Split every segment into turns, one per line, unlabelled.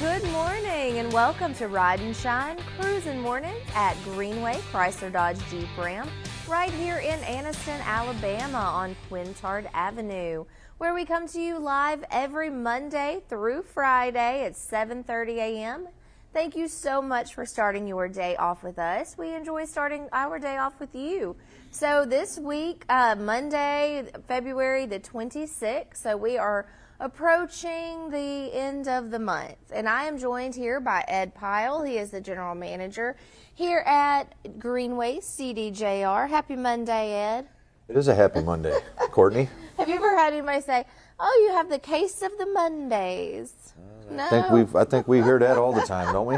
Good morning and welcome to Ride and Shine Cruising Mornings at Greenway Chrysler Dodge Jeep Ram right here in Anniston, Alabama on Quintard Avenue, where we come to you live every Monday through Friday at 7:30 a.m. Thank you so much for starting your day off with us. We enjoy starting our day off with you. So this week, Monday, February the 26th, so we are approaching the end of the month, and I am joined here by Ed Pyle. He is the general manager here at Greenway CDJR. Happy Monday, Ed.
It is a happy Monday, Courtney.
Have you ever had anybody say, "Oh, you have the case of the Mondays"? No.
I think we hear that all the time, don't we?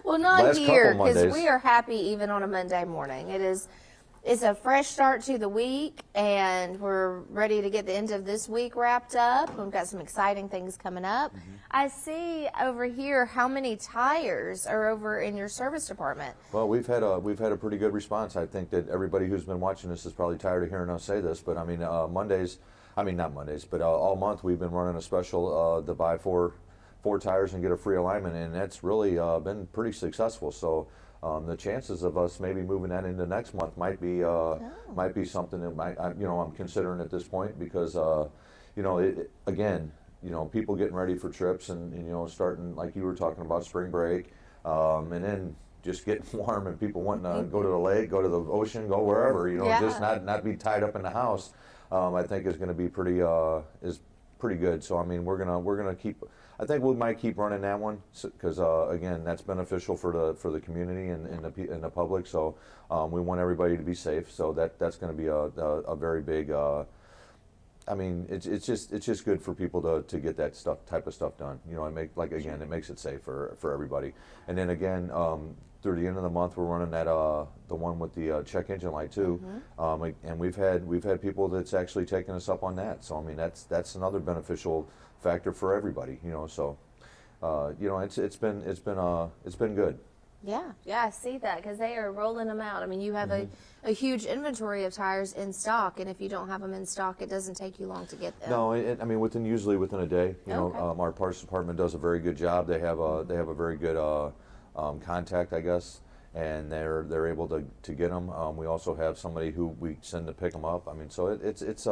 Well, not
Last
here,
couple
because
Mondays.
we are happy even on a Monday morning. It's a fresh start to the week, and we're ready to get the end of this week wrapped up. We've got some exciting things coming up. I see over here how many tires are over in your service department.
Well, we've had a pretty good response. I think that everybody who's been watching this is probably tired of hearing us say this, but I mean, not Mondays, but all month we've been running a special to buy four tires and get a free alignment, and that's really been pretty successful. So the chances of us maybe moving that into next month might be something that I'm considering at this point, because people getting ready for trips and starting, like you were talking about, spring break, and then just getting warm and people wanting to go to the lake, go to the ocean, go wherever, just not be tied up in the house. I think is going to be pretty good. So I mean, we're gonna keep. I think we might keep running that one because again, that's beneficial for the community and the public. So we want everybody to be safe. So that's going to be a very big. I mean, it's just good for people to get that type of stuff done. It makes it safe for everybody. And then again, through the end of the month, we're running that the one with the check engine light too. And we've had people that's actually taken us up on that. So I mean, that's another beneficial factor for everybody. So it's been good.
Yeah, I see that, because they are rolling them out. I mean, you have a huge inventory of tires in stock, and if you don't have them in stock, it doesn't take you long to get them.
No, I mean usually within a day.
Okay.
Our parts department does a very good job. They have a very good contact, I guess, and they're able to get them. We also have somebody who we send to pick them up. I mean, so it's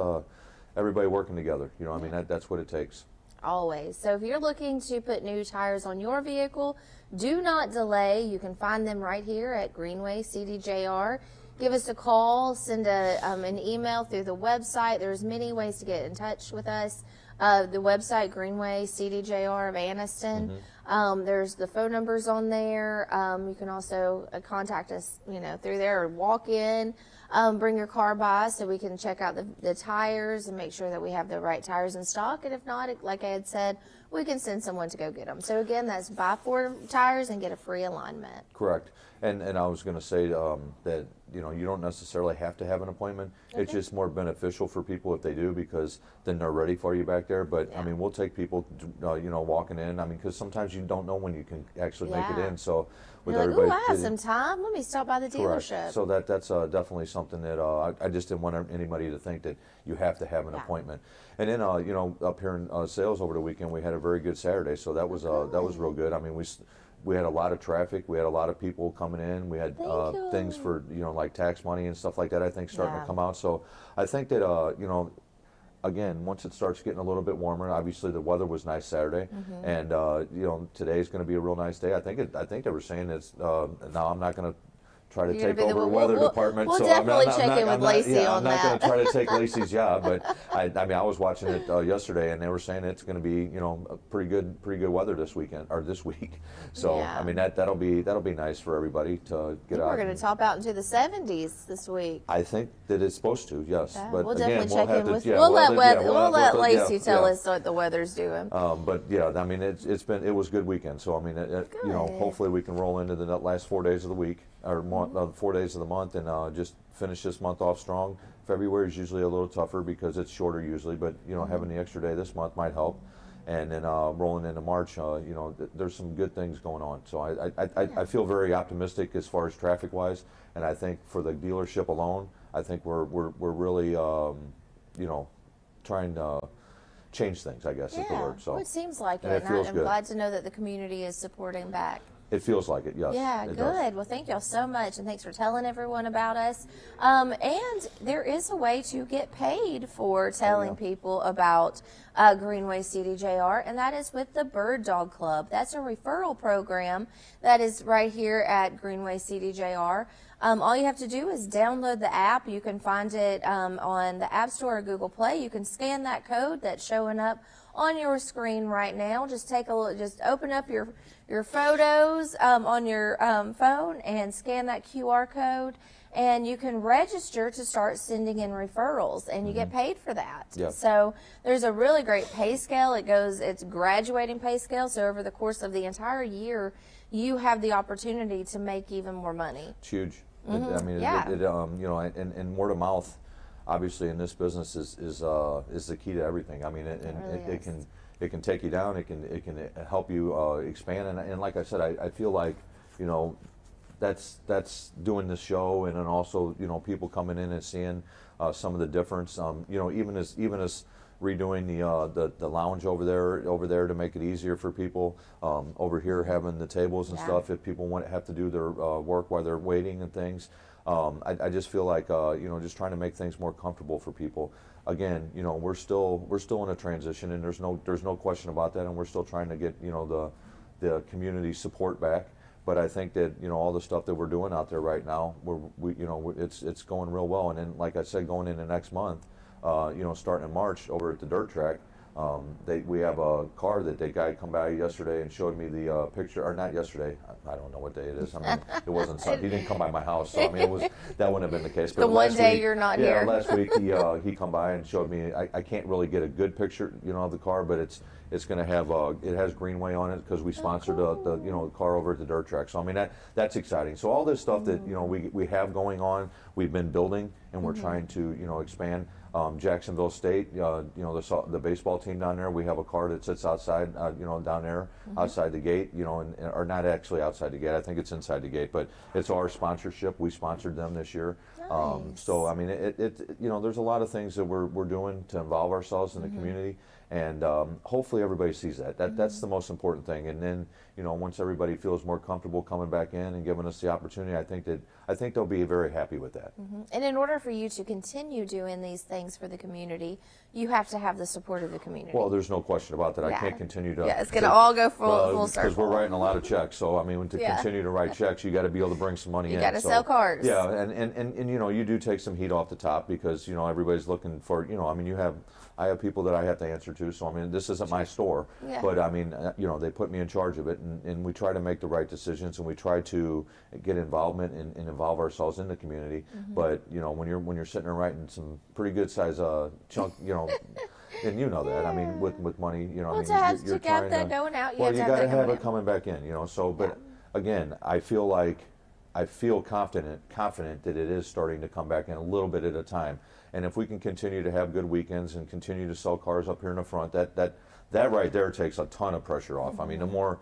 everybody working together. I mean, that's what it takes.
Always. So if you're looking to put new tires on your vehicle, do not delay. You can find them right here at Greenway CDJR. Give us a call, send an email through the website. There's many ways to get in touch with us. The website, Greenway CDJR of Anniston. There's the phone numbers on there. You can also contact us, through there, or walk in. Bring your car by so we can check out the tires and make sure that we have the right tires in stock. And if not, like I had said, we can send someone to go get them. So again, that's buy 4 tires and get a free alignment.
Correct. And I was going to say that you don't necessarily have to have an appointment. Okay. It's just more beneficial for people if they do, because then they're ready for you back there. But I mean, we'll take people walking in. I mean, because sometimes you don't know when you can actually make it in. So with
You're
everybody,
I have some time. Let me stop by the dealership.
Correct. So that's definitely something that I just didn't want anybody to think that you have to have an appointment. And then up here in sales over the weekend, we had a very good Saturday. So that was real good. I mean, we had a lot of traffic. We had a lot of people coming in. We had things for like tax money and stuff like that, I think, starting to come out. So I think that again, once it starts getting a little bit warmer, obviously the weather was nice Saturday, and today's going to be a real nice day. I think they were saying it's now I'm not going to try to take over the weather department.
We'll
so
definitely check in with Lacey on that.
I'm not going to try to take Lacey's job, but I was watching it yesterday, and they were saying it's going to be a pretty good weather this weekend or this week. So I mean that'll be nice for everybody to get out.
We're going to top out into the 70s this week.
I think that it's supposed to, yes. But
we'll
again,
definitely check in with.
we'll
let Lacey tell us what the weather's doing.
But yeah, I mean it was a good weekend. So I mean hopefully we can roll into the last 4 days of the week, or 4 days of the month, and just finish this month off strong. February is usually a little tougher because it's shorter usually, but having the extra day this month might help. And then rolling into March, there's some good things going on. So I feel very optimistic as far as traffic wise, and I think for the dealership alone, I think we're really trying to change things, I guess is the word. So
well, it seems like
and
it.
it feels
I'm
good.
glad to know that the community is supporting back.
It feels like it, yes.
Yeah,
it
good.
does.
Well, thank y'all so much, and thanks for telling everyone about us. And there is a way to get paid for telling people about Greenway CDJR, and that is with the Bird Dog Club. That's a referral program that is right here at Greenway CDJR. All you have to do is download the app. You can find it on the App Store or Google Play. You can scan that code that's showing up on your screen right now. Just take a look. Just open up your photos on your phone and scan that QR code, and you can register to start sending in referrals, and you get paid for that.
Yep.
So there's a really great pay scale. It's graduating pay scale. So over the course of the entire year, you have the opportunity to make even more money.
It's huge. I mean,
Yeah.
you know, and word of mouth, obviously in this business is the key to everything. I mean, it can take you down. It can help you expand. And like I said, I feel like, you know, that's doing this show, and then also, you know, people coming in and seeing some of the difference. You know, even as redoing the lounge over there to make it easier for people. Over here having the tables and stuff if people have to do their work while they're waiting and things. I just feel like you know, just trying to make things more comfortable for people. Again, you know, we're still in a transition, and there's no question about that, and we're still trying to get, you know, the community support back. But I think that, you know, all the stuff that we're doing out there right now, it's going real well. And then, like I said, going into next month, you know, starting in March over at the dirt track, we have a car that the guy come by yesterday and showed me the picture, or not yesterday, I don't know what day it is. I mean, it wasn't Sunday. He didn't come by my house, so I mean, that wouldn't have been the case. But
The one day
week,
you're not here.
last week he come by and showed me. I can't really get a good picture, you know, of the car, but it's going to have it has Greenway on it because we sponsored the you know, the car over at the dirt track. So I mean, that's exciting. So all this stuff that, you know, we have going on, we've been building, and we're trying to, you know, expand. Jacksonville State, you know, the baseball team down there, we have a car that sits outside, you know, down there outside the gate, you know, or not actually outside the gate. I think it's inside the gate, but it's our sponsorship. We sponsored them this year.
Nice.
So I mean, you know, there's a lot of things that we're doing to involve ourselves in the community, and hopefully everybody sees that. That's the most important thing. And then, you know, once everybody feels more comfortable coming back in and giving us the opportunity, I think they'll be very happy with that.
And in order for you to continue doing these things for the community, you have to have the support of the community.
Well, there's no question about that. I
Yeah.
can't continue to.
Yeah, it's going to all go full circle.
Because we're writing a lot of checks. So I mean, to continue to write checks, you got to be able to bring some money in.
You got to
So,
sell cars.
Yeah, and you know, you do take some heat off the top because, you know, everybody's looking for, you know, I mean, I have people that I have to answer to. So I mean, this isn't my store, but I mean, you know, they put me in charge of it, and we try to make the right decisions, and we try to get involvement and involve ourselves in the community. But you know, when you're sitting there writing some pretty good size chunk, you know. And you know that. I mean, with money, you know,
Well,
I
to
mean,
have
you're
to get
trying
that
to,
going out, you
well,
have to
you
have
got to
that
have
coming
it coming back in, you know. So, but again, I feel confident that it is starting to come back in a little bit at a time. And if we can continue to have good weekends and continue to sell cars up here in the front, that right there takes a ton of pressure off. I mean, the more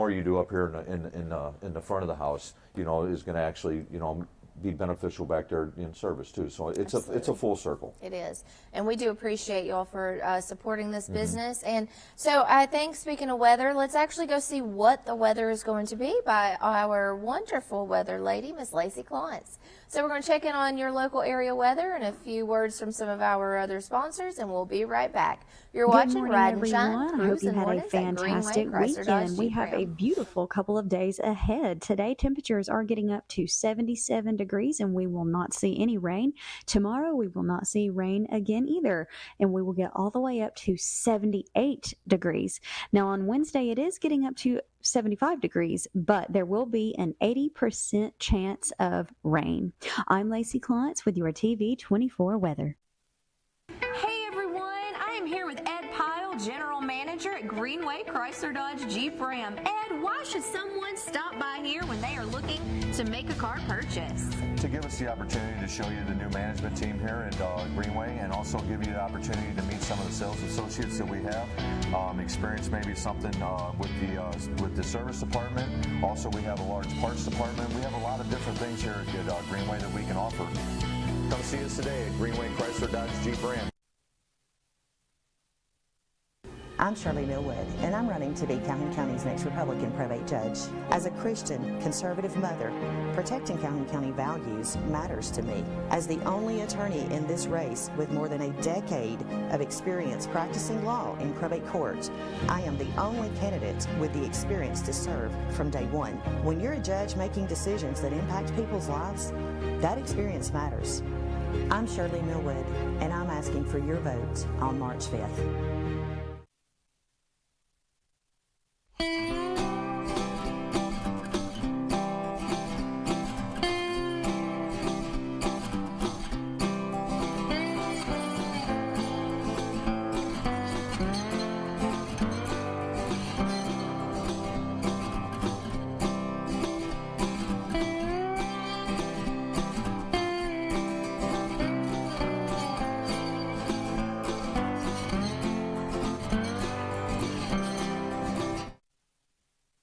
you do up here in the front of the house, you know, is going to actually, you know, be beneficial back there in service too. So it's a full circle.
It is. And we do appreciate y'all for supporting this business. And so I think, speaking of weather, let's actually go see what the weather is going to be by our wonderful weather lady, Miss Lacey Clontz. So we're going to check in on your local area weather and a few words from some of our other sponsors, and we'll be right back. You're watching Ride and Shine.
I hope you had a fantastic weekend. We have a beautiful couple of days ahead. Today, temperatures are getting up to 77 degrees, and we will not see any rain. Tomorrow, we will not see rain again either, and we will get all the way up to 78 degrees. Now, on Wednesday, it is getting up to 75 degrees, but there will be an 80% chance of rain. I'm Lacey Clontz with your TV24 weather.
Hey everyone, I am here with Ed Pyle, General Manager at Greenway Chrysler Dodge Jeep Ram. Ed, why should someone stop by here when they are looking to make a car purchase?
To give us the opportunity to show you the new management team here at Greenway, and also give you the opportunity to meet some of the sales associates that we have, experience maybe something with the service department. Also, we have a large parts department. We have a lot of different things here at Greenway that we can offer. Come see us today at Greenway Chrysler Dodge Jeep Ram.
I'm Shirley Millwood, and I'm running to be Calhoun County's next Republican probate judge. As a Christian, conservative mother, protecting Calhoun County values matters to me. As the only attorney in this race with more than a decade of experience practicing law in probate courts, I am the only candidate with the experience to serve from day one. When you're a judge making decisions that impact people's lives, that experience matters. I'm Shirley Millwood, and I'm asking for your vote on March 5th.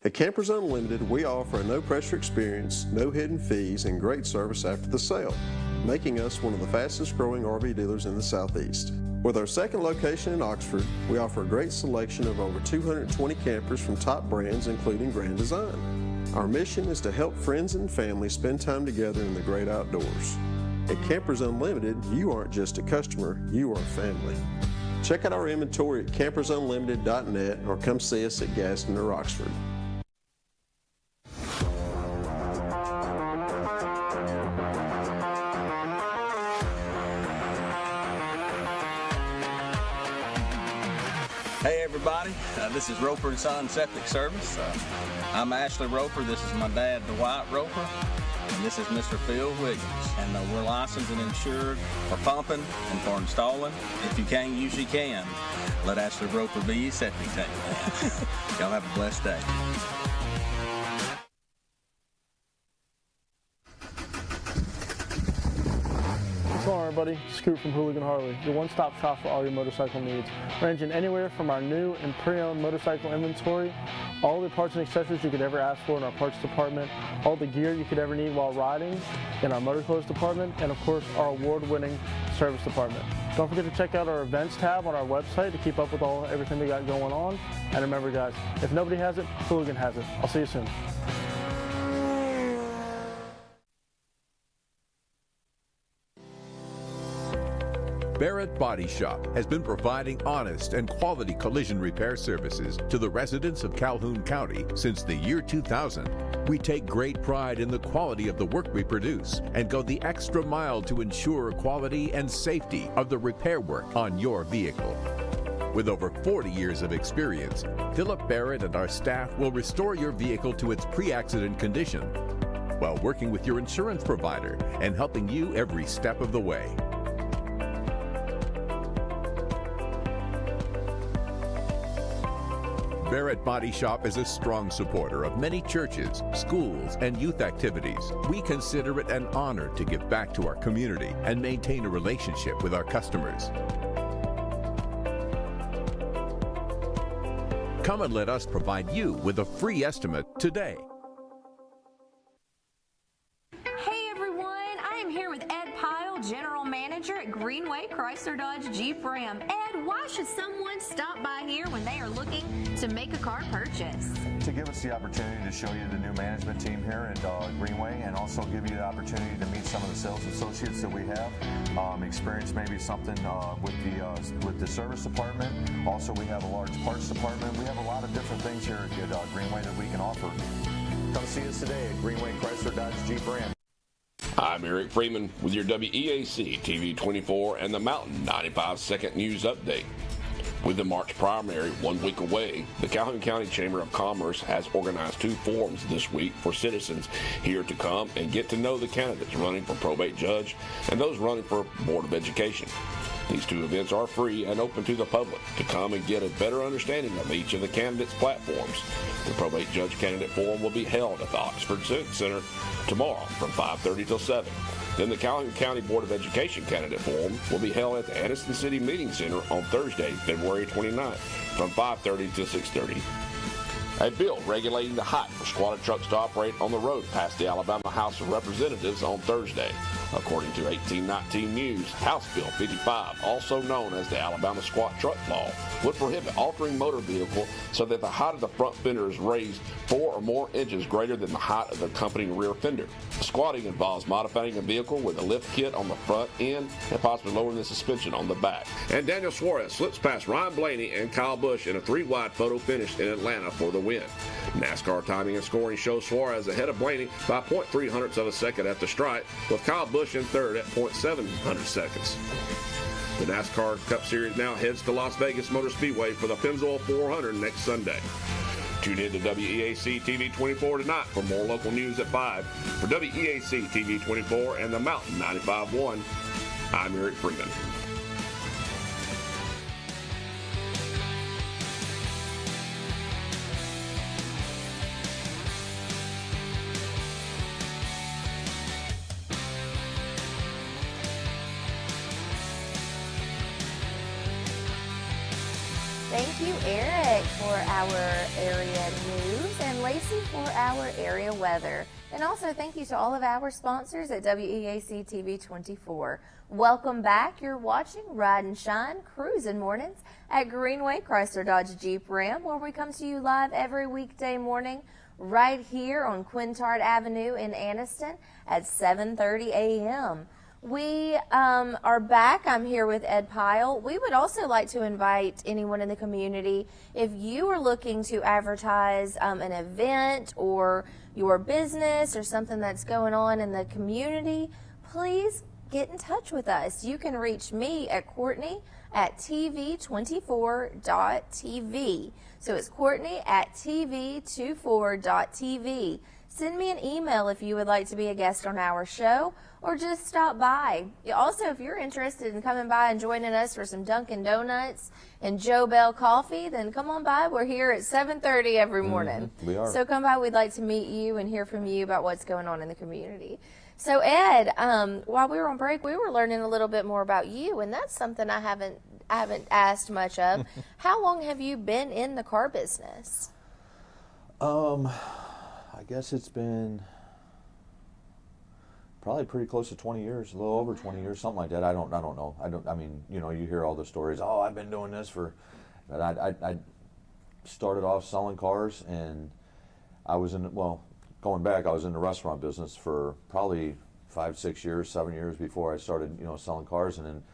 At Campers Unlimited, we offer a no-pressure experience, no hidden fees, and great service after the sale, making us one of the fastest-growing RV dealers in the Southeast. With our second location in Oxford, we offer a great selection of over 220 campers from top brands, including Grand Design. Our mission is to help friends and family spend time together in the great outdoors. At Campers Unlimited, you aren't just a customer, you are family. Check out our inventory at campersunlimited.net or come see us at Gaston or Oxford.
Hey everybody, this is Roper & Son Septic Service. I'm Ashley Roper, this is my dad Dwight Roper, and this is Mr. Phil Wiggins. And we're licensed and insured for pumping and for installing. If you can't use, you can. Let Ashley Roper be your septic tank man. Y'all have a blessed day.
What's going on, everybody? Scoot from Hooligan Harley, your one-stop shop for all your motorcycle needs, ranging anywhere from our new and pre-owned motorcycle inventory, all the parts and accessories you could ever ask for in our parts department, all the gear you could ever need while riding in our motor clothes department, and of course our award-winning service department. Don't forget to check out our events tab on our website to keep up with everything we got going on. And remember, guys, if nobody has it, Hooligan has it. I'll see you soon.
Barrett Body Shop has been providing honest and quality collision repair services to the residents of Calhoun County since the year 2000. We take great pride in the quality of the work we produce and go the extra mile to ensure quality and safety of the repair work on your vehicle. With over 40 years of experience, Philip Barrett and our staff will restore your vehicle to its pre-accident condition while working with your insurance provider and helping you every step of the way. Barrett Body Shop is a strong supporter of many churches, schools, and youth activities. We consider it an honor to give back to our community and maintain a relationship with our customers. Come and let us provide you with a free estimate today.
Hey everyone, I am here with Ed Pyle, General Manager at Greenway Chrysler Dodge Jeep Ram. Ed, why should someone stop by here when they are looking to make a car purchase?
To give us the opportunity to show you the new management team here at Greenway, and also give you the opportunity to meet some of the sales associates that we have, experience maybe something with the service department. Also, we have a large parts department. We have a lot of different things here at Greenway that we can offer. Come see us today at Greenway Chrysler Dodge Jeep Ram.
I'm Eric Freeman with your WEAC TV24 and the Mountain 95 Second News Update. With the March primary 1 week away, the Calhoun County Chamber of Commerce has organized 2 forums this week for citizens here to come and get to know the candidates running for probate judge and those running for Board of Education. These 2 events are free and open to the public to come and get a better understanding of each of the candidates' platforms. The probate judge candidate forum will be held at the Oxford Civic Center tomorrow from 5:30 till 7. Then the Calhoun County Board of Education candidate forum will be held at the Aniston City Meeting Center on Thursday, February 29th from 5:30 to 6:30. A bill regulating the height for squatter trucks to operate on the road passed the Alabama House of Representatives on Thursday. According to 1819 News, House Bill 55, also known as the Alabama Squat Truck Law, would prohibit altering motor vehicle so that the height of the front fender is raised 4 or more inches greater than the height of the accompanying rear fender. Squatting involves modifying a vehicle with a lift kit on the front end and possibly lowering the suspension on the back. And Daniel Suarez slips past Ryan Blaney and Kyle Busch in a 3-wide photo finish in Atlanta for the win. NASCAR timing and scoring shows Suarez ahead of Blaney by 0.3 hundredths of a second at the stripe, with Kyle Busch in third at 0.7 seconds. The NASCAR Cup Series now heads to Las Vegas Motor Speedway for the Pennzoil 400 next Sunday. Tune in to WEAC TV24 tonight for more local news at 5. For WEAC TV24 and the Mountain 95.1, I'm Eric Freeman.
Thank you, Eric, for our area news and Lacey for our area weather. And also thank you to all of our sponsors at WEAC TV24. Welcome back. You're watching Ride and Shine Cruising Mornings at Greenway Chrysler Dodge Jeep Ram, where we come to you live every weekday morning right here on Quintard Avenue in Anniston at 7:30 a.m. We are back. I'm here with Ed Pyle. We would also like to invite anyone in the community, if you are looking to advertise an event or your business or something that's going on in the community, please get in touch with us. You can reach me at Courtney at TV24.tv. So it's Courtney at TV24.tv. Send me an email if you would like to be a guest on our show, or just stop by. Also, if you're interested in coming by and joining us for some Dunkin' Donuts and Joe Bell coffee, then come on by. We're here at 7:30 every morning.
We are.
So come by. We'd like to meet you and hear from you about what's going on in the community. So Ed, while we were on break, we were learning a little bit more about you, and that's something I haven't asked much of. How long have you been in the car business?
I guess it's been probably pretty close to 20 years, a little over 20 years, something like that. I don't know. I mean, you know, you hear all the stories. Oh, I've been doing this for. But I started off selling cars, and I was going back, I was in the restaurant business for probably 5, 6 years, 7 years before I started, selling cars, and then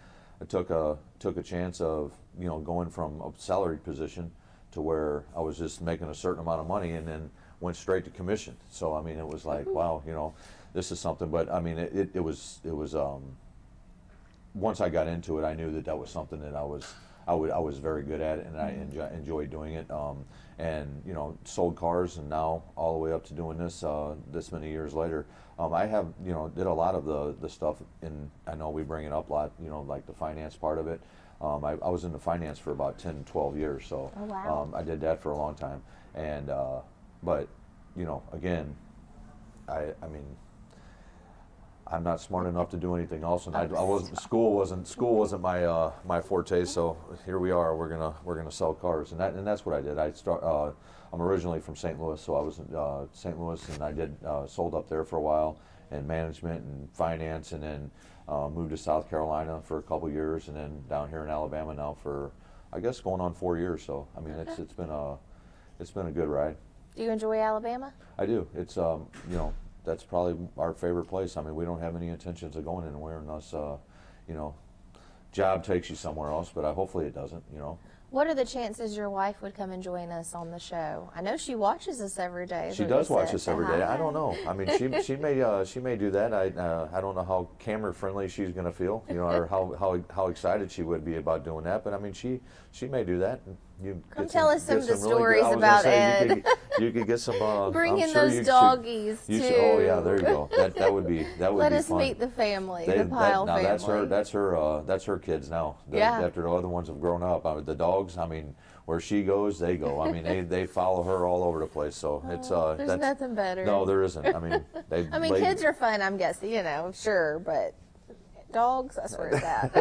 I took a chance of, going from a salaried position to where I was just making a certain amount of money, and then went straight to commission. So I mean, it was like, wow, this is something. But I mean, it was once I got into it, I knew that was something that I was very good at, and I enjoyed doing it. And sold cars, and now all the way up to doing this this many years later. I have did a lot of the stuff, and I know we bring it up a lot, like the finance part of it. I was in the finance for about 10, 12 years, so
oh, wow.
I did that for a long time. And but again, I mean, I'm not smart enough to do anything else, and school wasn't my forte. So here we are. We're gonna sell cars, and that's what I did. I'm originally from St. Louis, so I was in St. Louis, and I did sold up there for a while in management and finance, and then moved to South Carolina for a couple years, and then down here in Alabama now for, I guess, going on 4 years. So I mean, it's been a good ride.
Do you enjoy Alabama?
I do. It's that's probably our favorite place. I mean, we don't have any intentions of going anywhere unless job takes you somewhere else, but hopefully it doesn't.
What are the chances your wife would come and join us on the show? I know she watches us every day.
She does watch us every day. I don't know. I mean, she may do that. I don't know how camera friendly she's going to feel, or how excited she would be about doing that. But I mean, she may do that.
Come tell us some of the stories about Ed.
You could get some.
Bring in those doggies too.
Oh yeah, there you go. That would be
Let
be
us
fun.
Meet the family, the Pyle family.
That's her kids now.
Yeah.
After the other ones have grown up, the dogs. I mean, where she goes, they go. I mean, they follow her all over the place. So it's
there's nothing better.
No, there isn't. I mean,
kids are fun. I'm guessing, sure, but dogs, that's where it's at.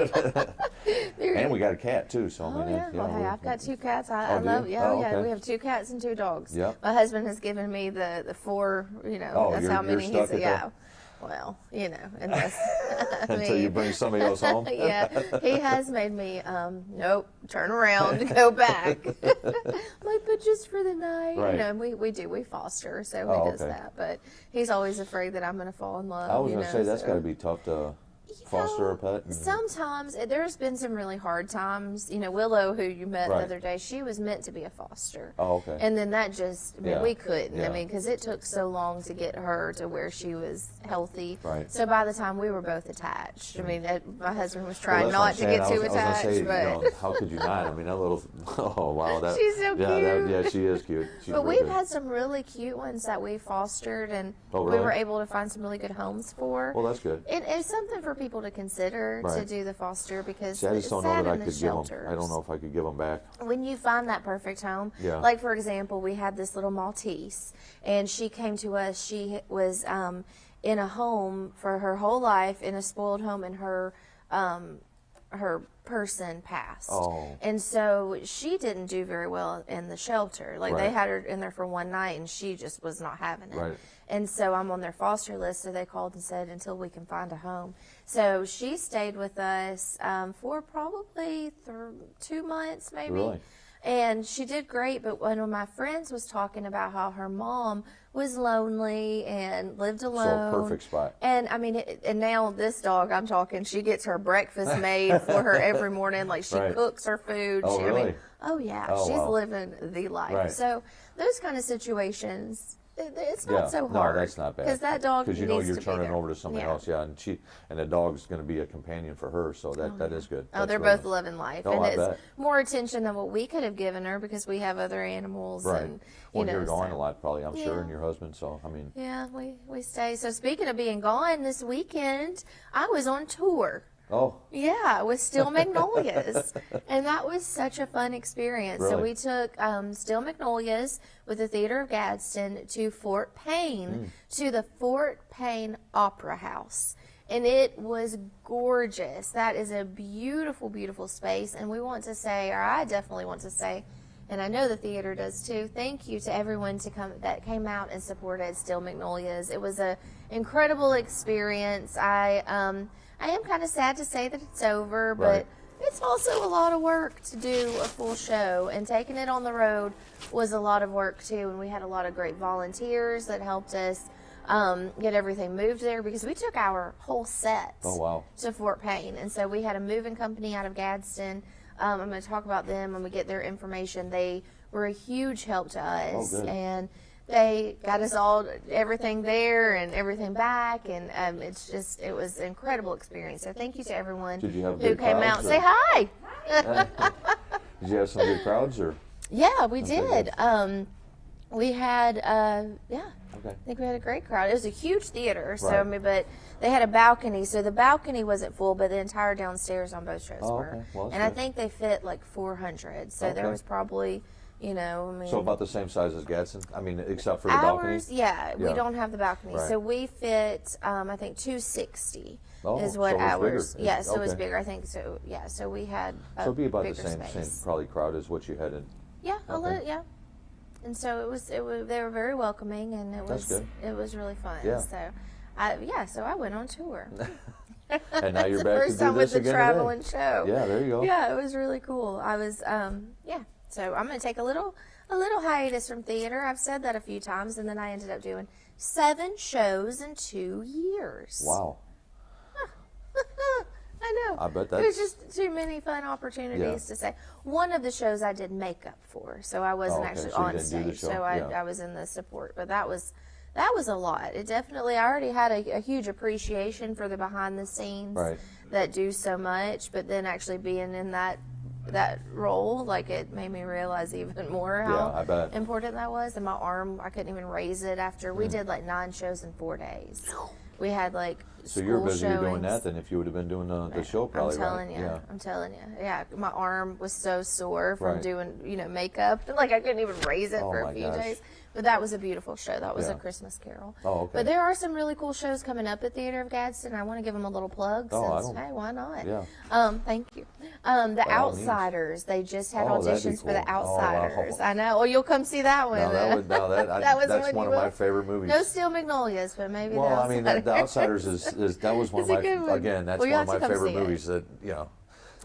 And we got a cat too. So I mean,
I've got 2 cats. I love. Yeah,
okay.
We have 2 cats and 2 dogs.
Yeah.
My husband has given me the 4. That's how many he's. Yeah. Well, unless
Until you bring somebody else home.
Yeah, he has made me, nope, turn around, go back. Like, but just for the night.
Right.
You know, we foster, so he does that. But he's always afraid that I'm going to fall in love.
I was going to say, that's got to be tough to foster a pet.
Sometimes there's been some really hard times. You know, Willow, who you met the other day, she was meant to be a foster.
Oh, okay.
And then that just, I mean, we couldn't.
Yeah.
I mean, because it took so long to get her to where she was healthy.
Right.
So by the time we were both attached, I mean, my husband was trying
Well,
not to get too attached.
I was
but
gonna say, how could you not? I mean, that little, oh wow, that.
She's so cute.
Yeah, she is cute. She's
but
really
we've
good.
had some really cute ones that we fostered, and
really?
we were able to find some really good homes for.
Well, that's good.
It's something for people to consider to do the foster, because
See, I just
it's
don't
sad
know that I
in the
could give
shelters.
them. I don't know if I could give them back.
When you find that perfect home, like for example, we had this little Maltese, and she came to us. She was in a home for her whole life, in a spoiled home, and her person passed.
Oh.
And so she didn't do very well in the shelter. Like they had her in there for one night, and she just was not having it.
Right.
And so I'm on their foster list, so they called and said, until we can find a home. So she stayed with us for probably 2 months, maybe.
Really?
And she did great, but one of my friends was talking about how her mom was lonely and lived alone.
So perfect spot.
And I mean, and now this dog I'm talking, she gets her breakfast made for her every morning. Like she cooks her food.
Oh, really?
I mean, oh yeah, she's living the life.
Right.
So those kind of situations, it's not so hard.
No, that's not bad.
Because that dog
because you
needs
know you're
to be
turning
there.
over to somebody else, and the dog's going to be a companion for her, so that is good.
Oh,
That's
they're
really
both loving life,
Oh,
and
I
it's
bet.
more attention than what we could have given her because we have other animals.
Right.
And
Well,
you know,
you're gone
so.
a lot, probably. I'm sure, and your husband. So I mean.
Yeah, we stay. So speaking of being gone, this weekend I was on tour.
Oh.
Yeah, with Steel Magnolias. And that was such a fun experience.
Really?
So we took Steel Magnolias with the Theater of Gadsden to Fort Payne, to the Fort Payne Opera House. And it was gorgeous. That is a beautiful, beautiful space. And we want to say, or I definitely want to say, and I know the theater does too, thank you to everyone that came out and supported Steel Magnolias. It was an incredible experience. I am kind of sad to say that it's over, but it's also a lot of work to do a full show, and taking it on the road was a lot of work too, and we had a lot of great volunteers that helped us get everything moved there, because we took our whole set to Fort Payne, and so we had a moving company out of Gadsden. I'm going to talk about them when we get their information. They were a huge help to us, and they got us all everything there and everything back, and it was an incredible experience. So thank you to everyone
Did you have
who
good
came out.
crowds,
Say hi.
Did you have some good crowds, or?
Yeah, we did. We had
Okay.
I think we had a great crowd. It was a huge theater, so
Right.
I mean, but they had a balcony, so the balcony wasn't full, but the entire downstairs on both shows were.
Okay. Well, that's
and I
good.
think they fit like 400, so there
Okay.
was probably, I mean.
So about the same size as Gadsden? I mean, except for the balcony?
Ours, yeah, we don't have the balcony,
Right.
so we fit, I think 260
Oh,
is what
so it was
ours.
bigger.
Yeah, so it was
Okay.
bigger, I think. So yeah, so we had a
So it'd be about the
bigger
same
space.
probably crowd as what you had in.
Yeah, a
Okay.
little, yeah. And so it was. They were very welcoming, and
That's good.
it was really fun.
Yeah.
So I went on tour.
And now you're
It's the
back to
first
do
time
this
with the
again
traveling
today.
show.
Yeah, there you go.
Yeah, it was really cool. I was So I'm gonna take a little hiatus from theater. I've said that a few times, and then I ended up doing 7 shows in 2 years.
Wow.
I know.
I bet
There's
that's-
just too many fun opportunities to say. One of the shows I did makeup for, so I wasn't
okay,
actually
so you
on
didn't do the
stage.
show,
So I
yeah.
was in the support, but that was a lot. It definitely. I already had a huge appreciation for the behind the scenes
Right.
that do so much, but then actually being in that role, like, it made me realize even more how
I bet.
important that was. And my arm, I couldn't even raise it after we did like 9 shows in 4 days. We had like
So you're
school
busier doing
showings.
that than if you would have been doing the show, probably,
I'm telling
right?
you.
Yeah.
I'm telling you. Yeah, my arm was so sore from
Right.
doing, makeup. Like, I couldn't even raise it
Oh
for
my
a few
gosh.
days. But that was a beautiful show. That was
Yeah.
a Christmas Carol.
Oh, okay.
But there are some really cool shows coming up at Theater of Gadsden. I want to give them a little plug.
Oh, I
Since,
don't-
hey, why not?
Yeah.
Thank you. The
all means.
Outsiders. They just had
Oh, that'd be
auditions for the
cool. Oh, wow.
Outsiders. I know. Well, you'll come see that one.
Now
was
that's
one
one
you
of my
will.
favorite movies.
No Steel Magnolias, but maybe
Well,
the
I mean,
Outsiders.
The Outsiders is that was one
It's
of
a good
my
one.
again. That's
Well, you
one of
have
my
to come
favorite
see it.
movies. That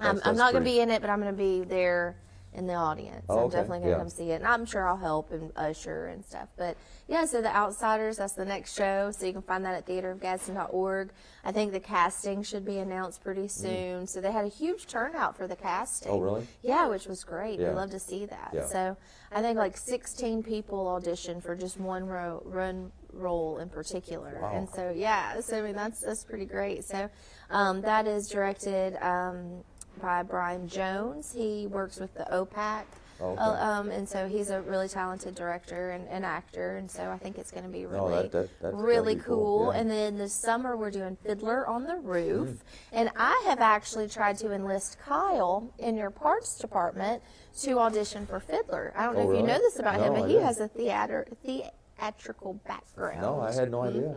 I'm
that's
not going to
pretty-
be in it, but I'm going to be there in the audience.
Oh,
I'm
okay.
definitely going to
Yeah.
come see it. And I'm sure I'll help and usher and stuff. But yeah, so The Outsiders, that's the next show. So you can find that at theaterofgadsden.org. I think the casting should be announced pretty soon. So they had a huge turnout for the casting.
Oh, really?
Yeah, which was great.
Yeah.
We love to see that.
Yeah.
So I think like 16 people auditioned for just one role in particular.
Wow.
And so, yeah, so I mean, that's pretty great. So that is directed by Brian Jones. He works with the OPAC.
Oh, okay.
And so he's a really talented director and actor, and so I think it's going to be
No,
really,
that'd
really
be
cool.
Yeah.
And then this summer we're doing Fiddler on the Roof, and I have actually tried to enlist Kyle in your parts department to audition for Fiddler. I don't know
Oh,
if you
really?
know this about him,
No,
but
I
he
didn't.
has a theatrical background.
No, I had no idea.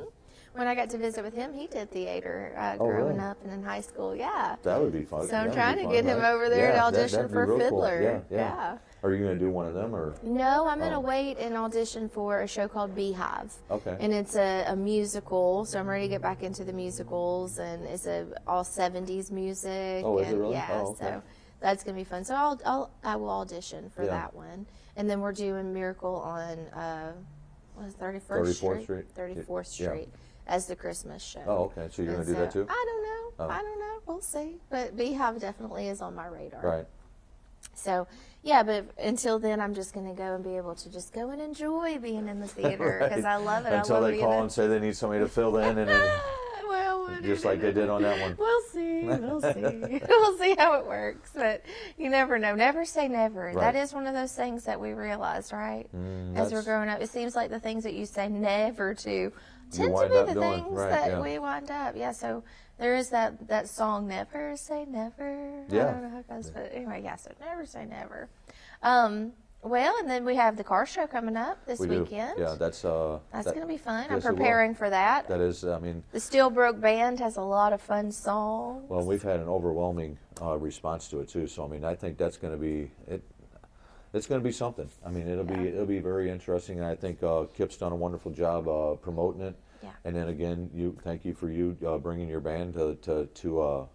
When I got to visit with him, he did theater
Oh,
growing
really?
up and in high school. Yeah.
That would be fun.
So I'm
That would
trying
be
to
fun,
get him
right?
over there to
Yeah,
audition
that'd be
for
real cool.
Fiddler.
Yeah. Are you going to do one of them or?
No, I'm going to
Oh.
wait and audition for a show called Beehive.
Okay.
And it's a musical, so I'm ready to get back into the musicals, and it's all 70s music.
Oh, is it
and
really?
Yeah,
Oh, okay.
so that's going to be fun. So I will audition for
Yeah.
that one. And then we're doing Miracle on, what is it, 31st
34th Street?
34th
Yeah.
Street as the Christmas show.
Oh, okay. So you're going
And
to do that
so,
too?
I don't know.
Oh.
I don't know. We'll see. But Beehive definitely is on my radar.
Right.
So, yeah, but until then, I'm just going to go and be able to just go and enjoy being in the theater because
Right.
I love it.
Until
I love
they call and say they need somebody to fill in, and then
well,
just like they did on that one.
We'll see. We'll see. We'll see how it works. But you never know. Never say never.
Right.
That is one of those things that we realized, right? As we're
that's-
growing up, it seems like the things that you say never to tend to
wind
be
up
the
doing,
things
right,
that
yeah.
we wind up. Yeah, so there is that song, Never Say Never.
Yeah.
I don't know how it goes, but anyway, yeah, so never say never. Well, and then we have the car show coming up this
We do.
weekend.
Yeah, that's
That's going to be fun. I'm
yes, it will.
preparing for that.
That is, I mean,
The Steel Broke Band has a lot of fun songs.
well, we've had an overwhelming response to it too. So I mean, I think that's going to be it. It's going to be something. I mean, it'll be very interesting, and I think Kip's done a wonderful job promoting it.
Yeah.
And then again, thank you for bringing your band to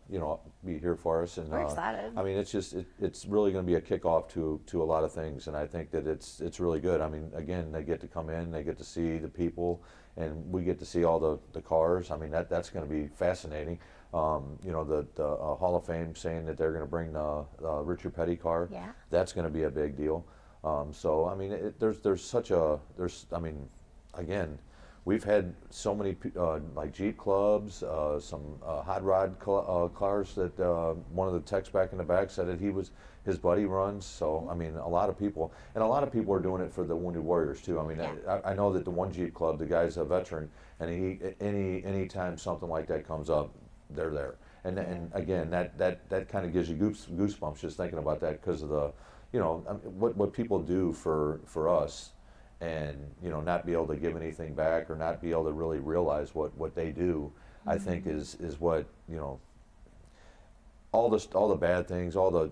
be here for us. And
We're excited.
I mean, it's really going to be a kickoff to a lot of things, and I think that it's really good. I mean, again, they get to come in, they get to see the people, and we get to see all the cars. I mean, that's going to be fascinating. The Hall of Fame saying that they're going to bring the Richard Petty car.
Yeah.
That's going to be a big deal. So I mean, again, we've had so many like Jeep clubs, some hot rod cars that one of the techs back in the back said that his buddy runs. So I mean, a lot of people are doing it for the Wounded Warriors too. I mean,
Yeah.
I know that the one Jeep club, the guy's a veteran, and any time something like that comes up, they're there. And again, that kind of gives you goosebumps just thinking about that because of the, what people do for us, and not be able to give anything back or not be able to really realize what they do. I think is what all the bad things, all the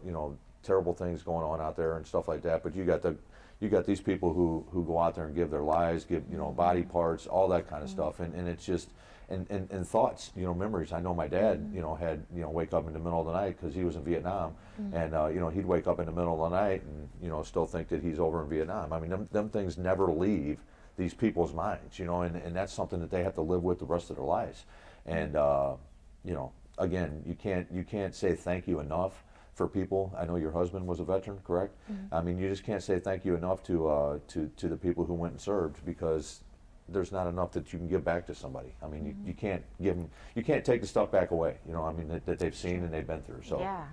terrible things going on out there and stuff like that. But you got these people who go out there and give their lives, give body parts, all that kind of stuff, and it's just. And thoughts, memories. I know my dad, had, wake up in the middle of the night because he was in Vietnam, and he'd wake up in the middle of the night and still think that he's over in Vietnam. I mean, them things never leave these people's minds, and that's something that they have to live with the rest of their lives. And again, you can't say thank you enough for people. I know your husband was a veteran, correct? I mean, you just can't say thank you enough to the people who went and served, because there's not enough that you can give back to somebody. I mean, you can't give them, you can't take the stuff back away. I mean, that they've seen and they've been through. So
Yeah.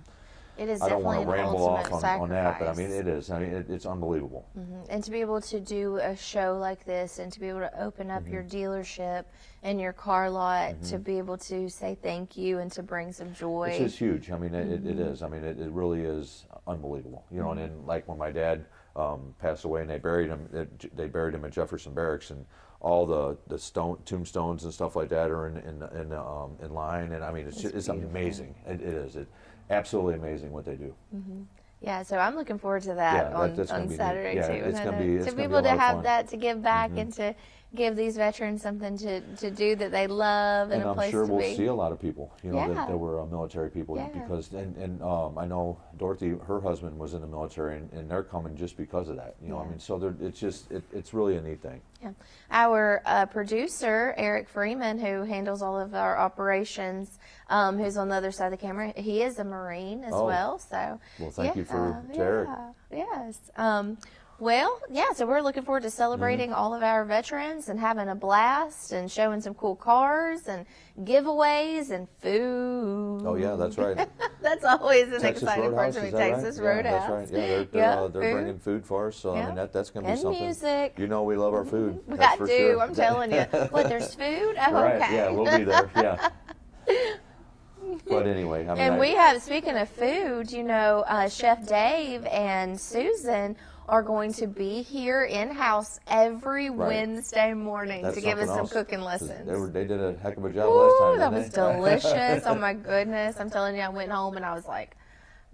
It is
I don't want to
definitely an
ramble off
ultimate
on that, but I
sacrifice.
mean, it is. I mean, it's unbelievable.
And to be able to do a show like this and to be able to open up your dealership and your car lot, to be able to say thank you and to bring some joy.
It's just huge. I mean, it is. I mean, it really is unbelievable. And then like when my dad passed away, and they buried him. They buried him at Jefferson Barracks, and all the tombstones and stuff like that are in line. And I mean, it's amazing. It is. It's absolutely amazing what they do.
Mm-hmm. Yeah, so I'm looking forward to that on Saturday too.
It's going to be
to be able to have that to give back and to give these veterans something to do that they love and a place to be.
And I'm sure we'll see a lot of people, that were military people because and I know Dorothy, her husband was in the military, and they're coming just because of that. I mean, so it's really a neat thing.
Yeah, our producer Eric Freeman, who handles all of our operations, who's on the other side of the camera, he is a Marine as well. So
thank you to Eric.
Yes. Well, yeah, so we're looking forward to celebrating all of our veterans and having a blast and showing some cool cars and giveaways and food.
Oh, yeah, that's right.
That's always an
Texas
exciting part to me. Texas Roadhouse.
That's right. Yeah, they're bringing food for us, so I mean, that's going to be something.
And music.
We love our food.
I do, sure. I'm telling you. What, there's food? Oh,
right,
okay.
Yeah, we'll be there, yeah. But anyway, I mean.
And we have, speaking of food, Chef Dave and Susan are going to be here in-house every Wednesday morning to give us some cooking lessons.
They did a heck of a job last time,
that was delicious. Oh, my goodness. I'm telling you, I went home and I was like,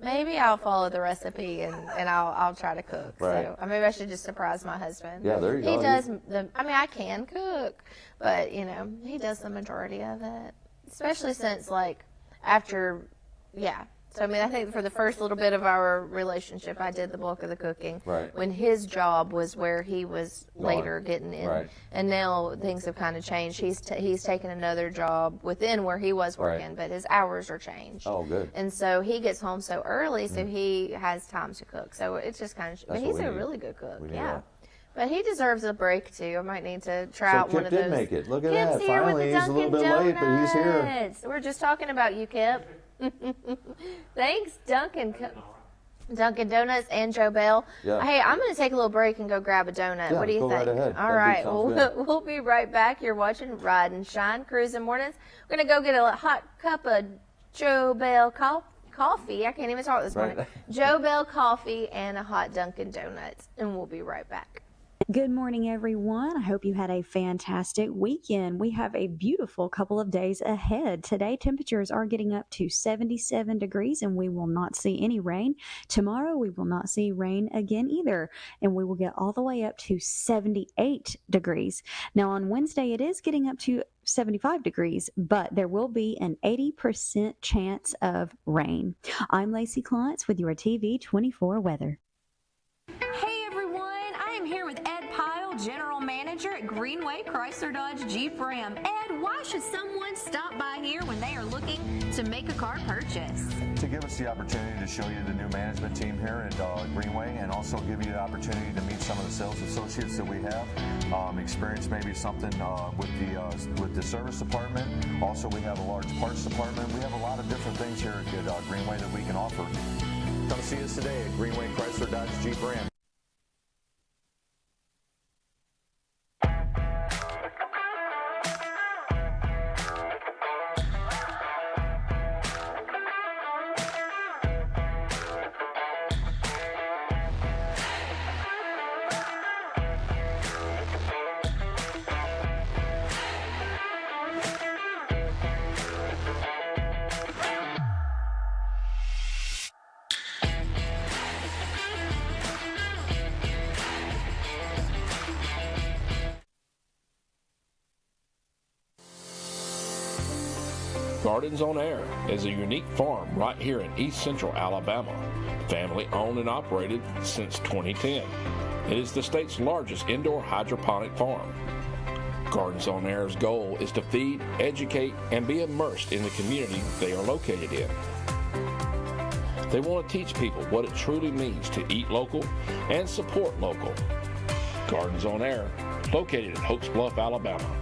maybe I'll follow the recipe and I'll try to cook.
Right.
So maybe I should just surprise my husband.
Yeah, there you go.
He does I can cook, but, he does the majority of it, especially since, after. So, I mean, I think for the first little bit of our relationship, I did the bulk of the cooking.
Right.
When his job was where he was later getting in.
Right.
And now things have kind of changed. He's taken another job within where he was working, but his hours are changed.
Oh, good.
And so he gets home so early, so he has time to cook. So it's just kind of, but he's a really good cook. Yeah. But he deserves a break, too. I might need to try out one of those.
Kip did make it. Look at
Kip's
that.
Here
Finally,
with the
he's a little bit
Dunkin'
late, but he's here.
Donuts. We're just talking about you, Kip. Thanks, Dunkin' Donuts and Joe Bell.
Yeah.
Hey, I'm going to take a little break and go grab a donut.
Yeah,
What do you
go
think?
right ahead.
All right. We'll be right back. You're watching Ride and Shine Cruising Mornings. We're going to go get a hot cup of Joe Bell coffee. I can't even talk this morning. Joe Bell coffee and a hot Dunkin' Donuts. And we'll be right back.
Good morning, everyone. I hope you had a fantastic weekend. We have a beautiful couple of days ahead. Today, temperatures are getting up to 77 degrees, and we will not see any rain. Tomorrow, we will not see rain again either, and we will get all the way up to 78 degrees. Now, on Wednesday, it is getting up to 75 degrees, but there will be an 80% chance of rain. I'm Lacey Klontz with your TV24 weather.
Hey everyone, I am here with Ed Pyle, General Manager at Greenway Chrysler Dodge Jeep Ram. Ed, why should someone stop by here when they are looking to make a car purchase?
To give us the opportunity to show you the new management team here at Greenway, and also give you the opportunity to meet some of the sales associates that we have, experience maybe something with the service department. Also, we have a large parts department. We have a lot of different things here at Greenway that we can offer. Come see us today at Greenway Chrysler Dodge Jeep Ram.
Gardens on Air is a unique farm right here in East Central Alabama, family owned and operated since 2010. It is the state's largest indoor hydroponic farm. Gardens on Air's goal is to feed, educate, and be immersed in the community they are located in. They want to teach people what it truly means to eat local and support local. Gardens on Air, located in Hopes Bluff, Alabama.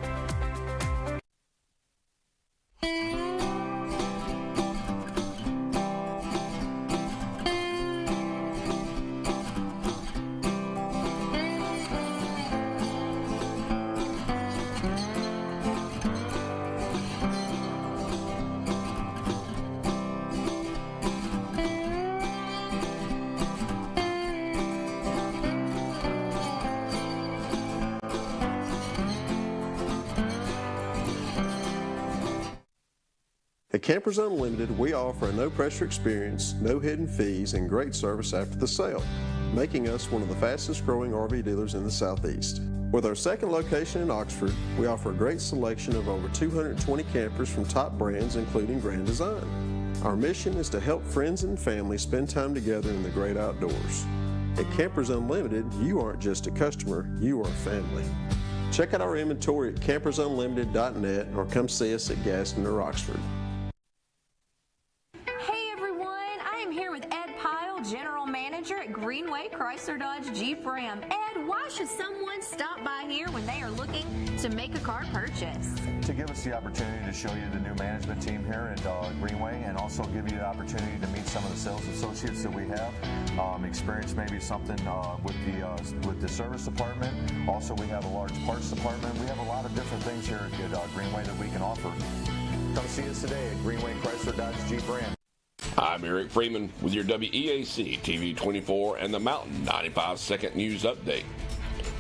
At Campers Unlimited, we offer a no-pressure experience, no hidden fees, and great service after the sale, making us one of the fastest-growing RV dealers in the Southeast. With our second location in Oxford, we offer a great selection of over 220 campers from top brands, including Grand Design. Our mission is to help friends and family spend time together in the great outdoors. At Campers Unlimited, you aren't just a customer, you are family. Check out our inventory at campersunlimited.net or come see us at Gaston or Oxford.
General Manager at Greenway Chrysler Dodge Jeep Ram. Ed, why should someone stop by here when they are looking to make a car purchase?
To give us the opportunity to show you the new management team here at Greenway, and also give you the opportunity to meet some of the sales associates that we have, experience maybe something with the service department. Also, we have a large parts department. We have a lot of different things here at Greenway that we can offer. Come see us today at Greenway Chrysler Dodge Jeep Ram.
I'm Eric Freeman with your WEAC TV24 and the Mountain 95 Second News Update.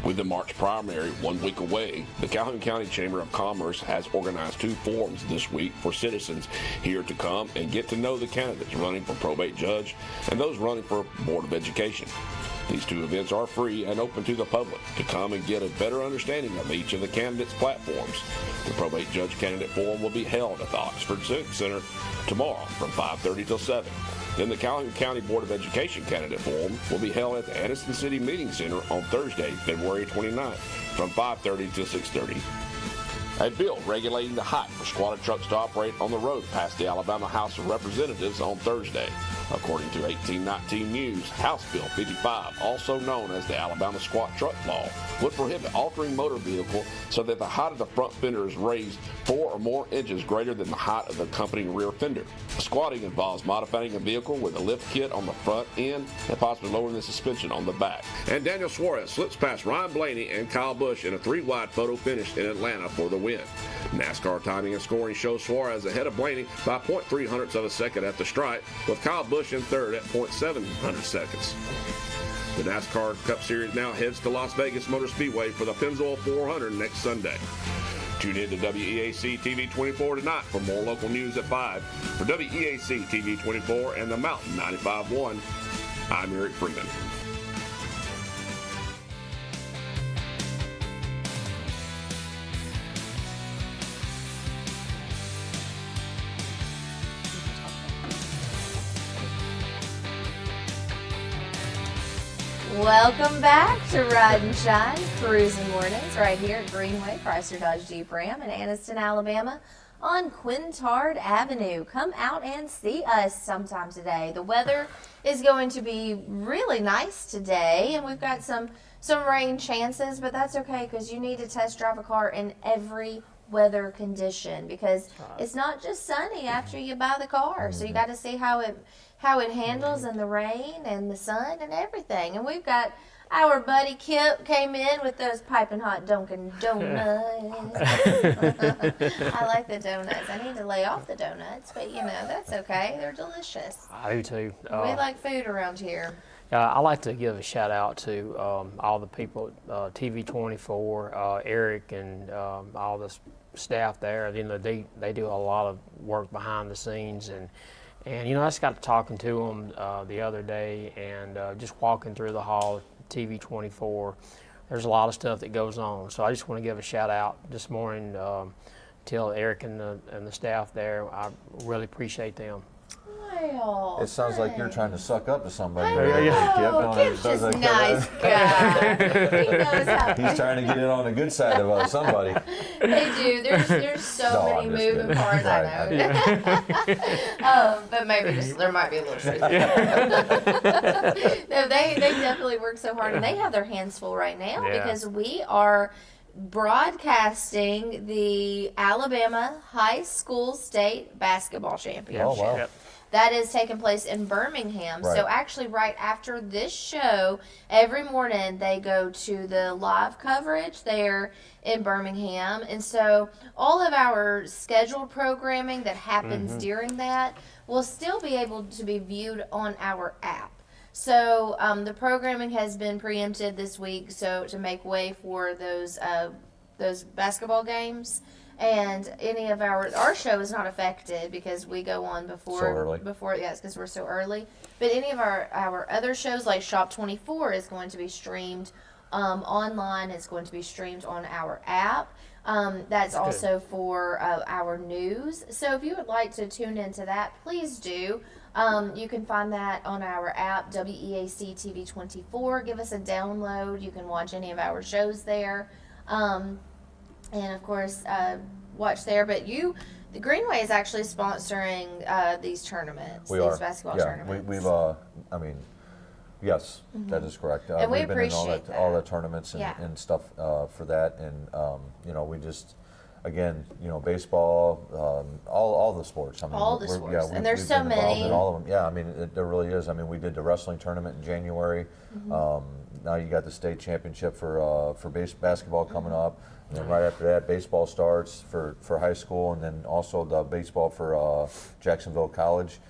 With the March primary 1 week away, the Calhoun County Chamber of Commerce has organized 2 forums this week for citizens here to come and get to know the candidates running for probate judge and those running for Board of Education. These 2 events are free and open to the public to come and get a better understanding of each of the candidates' platforms. The Probate Judge Candidate Forum will be held at the Oxford Civic Center tomorrow from 5:30 till 7. Then the Calhoun County Board of Education Candidate Forum will be held at the Addison City Meeting Center on Thursday, February 29th from 5:30 till 6:30. A bill regulating the height for squatted trucks to operate on the road passed the Alabama House of Representatives on Thursday. According to 1819 News, House Bill 55, also known as the Alabama Squat Truck Law, would prohibit altering motor vehicle so that the height of the front fender is raised 4 or more inches greater than the height of the accompanying rear fender. Squatting involves modifying a vehicle with a lift kit on the front end and possibly lowering the suspension on the back. And Daniel Suarez slips past Ryan Blaney and Kyle Busch in a 3-wide photo finish in Atlanta for the win. NASCAR timing and scoring shows Suarez ahead of Blaney by 0.3 hundredths of a second at the stripe, with Kyle Busch in third at 0.7 hundredths seconds. The NASCAR Cup Series now heads to Las Vegas Motor Speedway for the Pennzoil 400 next Sunday. Tune in to WEAC TV24 tonight for more local news at 5. For WEAC TV24 and the Mountain 95.1, I'm Eric Freeman.
Welcome back to Ride and Shine Cruising Mornings right here at Greenway Chrysler Dodge Jeep Ram in Anniston, Alabama on Quintard Avenue. Come out and see us sometime today. The weather is going to be really nice today, and we've got some rain chances, but that's okay because you need to test drive a car in every weather condition because it's not just sunny after you buy the car. So you got to see how it handles in the rain and the sun and everything. And we've got our buddy Kip came in with those piping hot Dunkin' Donuts. I like the donuts. I need to lay off the donuts, but you know, that's okay. They're delicious.
I do too.
We like food around here.
I like to give a shout out to all the people at TV24, Eric and all the staff there. You know, they do a lot of work behind the scenes, and you know, I just got to talking to them the other day, and just walking through the hall at TV24. There's a lot of stuff that goes on, so I just want to give a shout out this morning to Eric and the staff there. I really appreciate them.
Well,
it sounds like you're trying to suck up to somebody.
Kip's just a nice guy. He knows how.
He's trying to get in on the good side of somebody.
They do. There's so many moving parts. I know. Yeah. But maybe there might be a little truth. No, they definitely work so hard, and they have their hands full right now because we are broadcasting the Alabama High School State Basketball Championship.
Oh, wow.
Yep.
That is taking place in Birmingham.
Right.
So actually right after this show, every morning they go to the live coverage there in Birmingham. And so all of our scheduled programming that happens during that will still be able to be viewed on our app. So the programming has been preempted this week so to make way for those basketball games. And any of our show is not affected because we go on before.
So early.
Yes, because we're so early. But any of our other shows, like Shop 24, is going to be streamed online. It's going to be streamed on our app. That's also for our news. So if you would like to tune into that, please do. You can find that on our app, WEAC TV24. Give us a download. You can watch any of our shows there. And of course, watch there. But the Greenway is actually sponsoring these tournaments, these basketball tournaments.
We've yes, that is correct.
And we
we've been in
appreciate
all the tournaments and stuff for that, and we just. Again, baseball, all the sports. I mean,
all the sports, and there's so many.
In all of them. Yeah, I mean, there really is. I mean, we did the wrestling tournament in January. Now you got the state championship for basketball coming up, and then right after that, baseball starts for high school, and then also the baseball for Jacksonville College,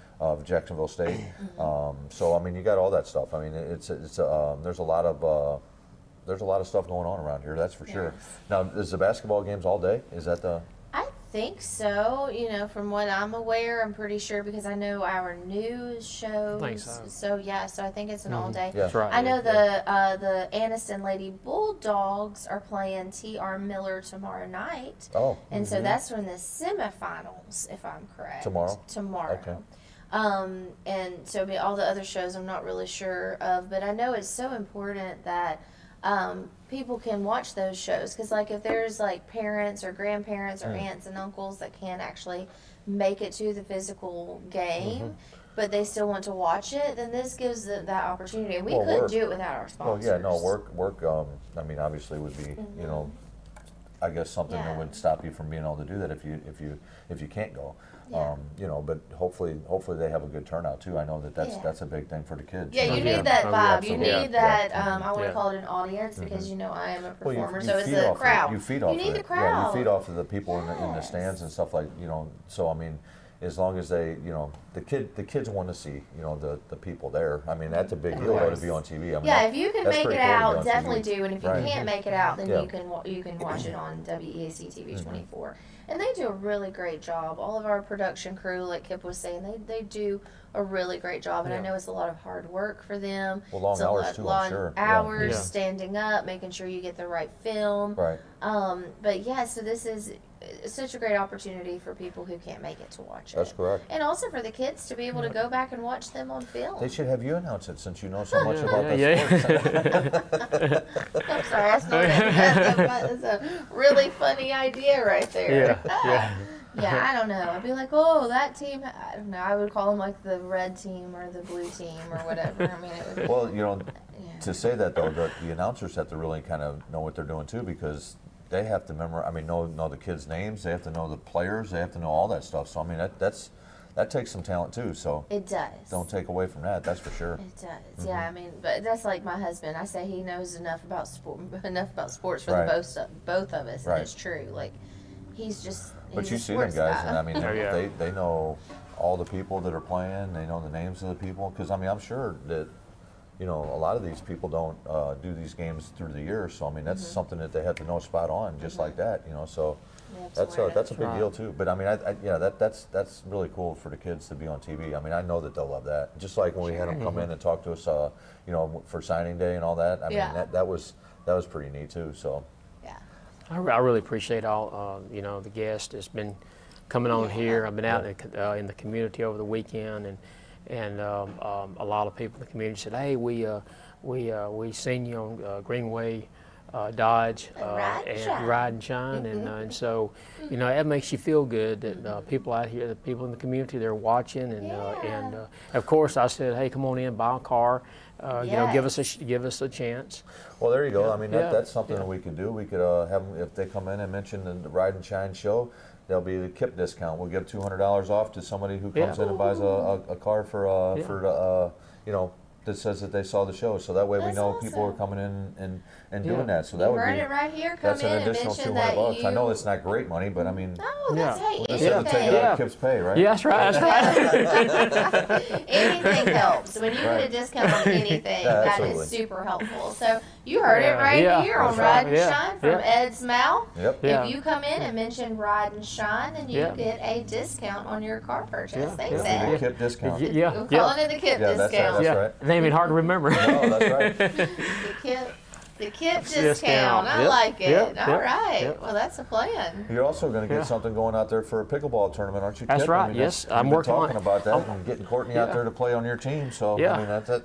Jacksonville State. So I mean, you got all that stuff. I mean, there's a lot of. There's a lot of stuff going on around here, that's for sure. Now, is the basketball games all day? Is that the...
I think so. From what I'm aware, I'm pretty sure because I know our news shows.
I think so.
So I think it's an all day.
Yeah. That's
right.
I know the Anniston Lady Bulldogs are playing T.R. Miller tomorrow night.
Oh.
And so that's when the semifinals, if I'm correct.
Tomorrow?
Tomorrow.
Okay.
And so all the other shows I'm not really sure of, but I know it's so important that people can watch those shows because if there's parents or grandparents or aunts and uncles that can't actually make it to the physical game but they still want to watch it, then this gives that opportunity, and we couldn't do it without our sponsors.
Well, yeah, no, work I mean, obviously would be I guess something that would stop you from being able to do that if you can't go. But hopefully they have a good turnout too. I know that's a big thing for the kids.
Yeah, you need that vibe. You need that. I want to call it an audience because I am a performer, so it's a crowd.
You feed off.
You need
the
crowd.
Yeah, you feed off of the people in the stands and stuff So I mean, as long as they, the kids want to see, the people there. I mean, that's a big deal to be on TV. I mean,
if you can make it out, definitely
TV.
do. And if you can't make it out, then you can watch it on WEAC TV24. And they do a really great job. All of our production crew, like Kip was saying, they do a really great job. And I know it's a lot of hard work for them.
Well, long hours too, I'm sure.
Hours standing up, making sure you get the right film.
Right.
But so this is such a great opportunity for people who can't make it to watch it.
That's correct.
And also for the kids to be able to go back and watch them on film.
They should have you announce it since you know so much about that sport.
I'm sorry, that's a really funny idea right there. Yeah, I don't know. I'd be like, that team, I don't know. I would call them the red team or the blue team or whatever. I mean, it would.
Well, to say that though, the announcers have to really kind of know what they're doing too, because they have to know the kids' names. They have to know the players. They have to know all that stuff. So I mean, that takes some talent too. So
it does.
Don't take away from that. That's for sure.
It does. Yeah, I mean, but that's like my husband. I say he knows enough about sports for the both of us, and it's true. He's just.
But you see them guys, and I mean, they know all the people that are playing. They know the names of the people, because I mean, I'm sure that a lot of these people don't do these games through the year. So I mean, that's something that they have to know spot on, just like that. So that's a big deal too. But I mean, that's really cool for the kids to be on TV. I mean, I know that they'll love that. Just like when we had them come in and talk to us, for signing day and all that. I mean, that was pretty neat too. So.
I really appreciate all the guests that's been coming on here. I've been out in the community over the weekend, and a lot of people in the community said, "Hey, we seen you on Greenway Dodge and Ride and Shine," and so it makes you feel good that people out here, the people in the community, they're watching, and of course I said, "Hey, come on in, buy a car." Give us a chance.
Well, there you go. I mean, that's something that we could do. We could have them, if they come in and mention the Ride and Shine show, there'll be the KIP discount. We'll give $200 off to somebody who comes in and buys a car for that says that they saw the show. So that way we know people are coming in and doing that. So that would be
it right here.
That's an additional $200. I know it's not great money, but I mean,
anything.
Take it out of KIP's pay, right?
Yeah, that's right.
Anything helps. When you get a discount on anything, that is super helpful. So You heard it right here on Ride and
right.
Shine from Ed's mouth.
Yep.
Yeah.
If you come in and mention Ride and Shine, then you get a discount on your car purchase. Thanks, Ed.
The KIP discount.
We're calling it the KIP discount.
That's right.
Name it hard to remember.
No, that's right.
The KIP discount. I like it. All right.
Yep.
Well, that's a plan.
You're also going to get something going out there for a pickleball tournament, aren't you, Kip?
That's right. Yes, I'm
you've been
working on
talking
it.
about that and getting Courtney out there to play on your team. So I mean, that's it.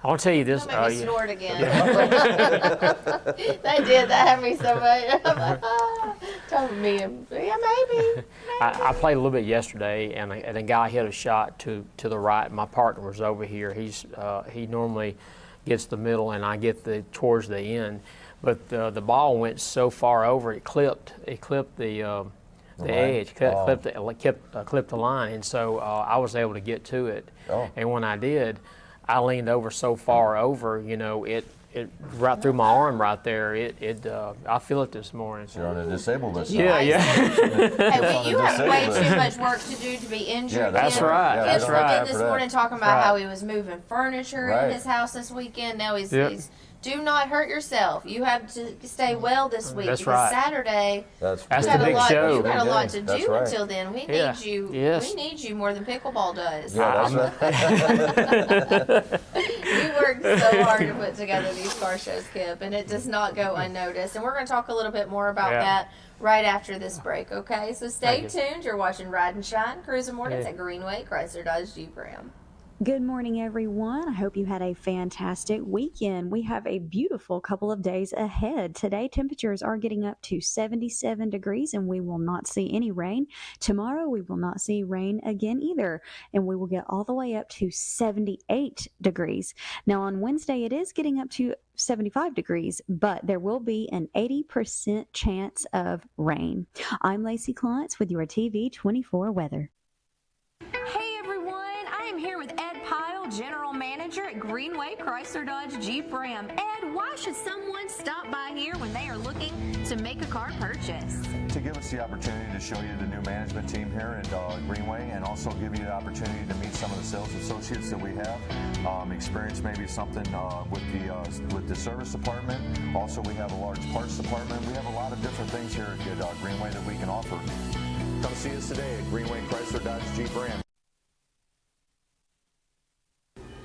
I'll tell you this.
Don't make me snort again. They did. That had me so much. I'm like, told me, maybe.
I played a little bit yesterday, and a guy hit a shot to the right. My partner was over here. He normally gets the middle, and I get towards the end. But the ball went so far over, it clipped the edge, clipped the line, and so I was able to get to it.
Oh.
And when I did, I leaned over so far over, it right through my arm right there. I feel it this morning.
You're on a disabled list.
Yeah.
Hey, you have way too much work to do to be injured.
Yeah,
that's right.
Yeah,
Kip's
right.
this morning talking about how he was moving furniture in his house this weekend. Now he's do not hurt yourself. You have to stay well this week.
That's
because
right.
Saturday,
That's the big show.
You got a lot to
That's
do
right.
until then. We need you.
Yes.
We need you more than pickleball does.
Yeah, that's right.
You worked so hard to put together these car shows, Kip, and it does not go unnoticed. And we're going to talk a little bit more about that right after this break, okay? So stay tuned. You're watching Ride and Shine, Cruising Mornings at Greenway, Chrysler Dodge Jeep Ram.
Good morning, everyone. I hope you had a fantastic weekend. We have a beautiful couple of days ahead. Today, temperatures are getting up to 77 degrees, and we will not see any rain. Tomorrow, we will not see rain again either, and we will get all the way up to 78 degrees. Now, on Wednesday, it is getting up to 75 degrees, but there will be an 80% chance of rain. I'm Lacey Klontz with your TV24 weather.
Hey everyone, I am here with Ed Pyle, General Manager at Greenway Chrysler Dodge Jeep Ram. Ed, why should someone stop by here when they are looking to make a car purchase?
To give us the opportunity to show you the new management team here at Greenway, and also give you the opportunity to meet some of the sales associates that we have, experience maybe something with the service department. Also, we have a large parts department. We have a lot of different things here at Greenway that we can offer. Come see us today at Greenway Chrysler Dodge Jeep Ram.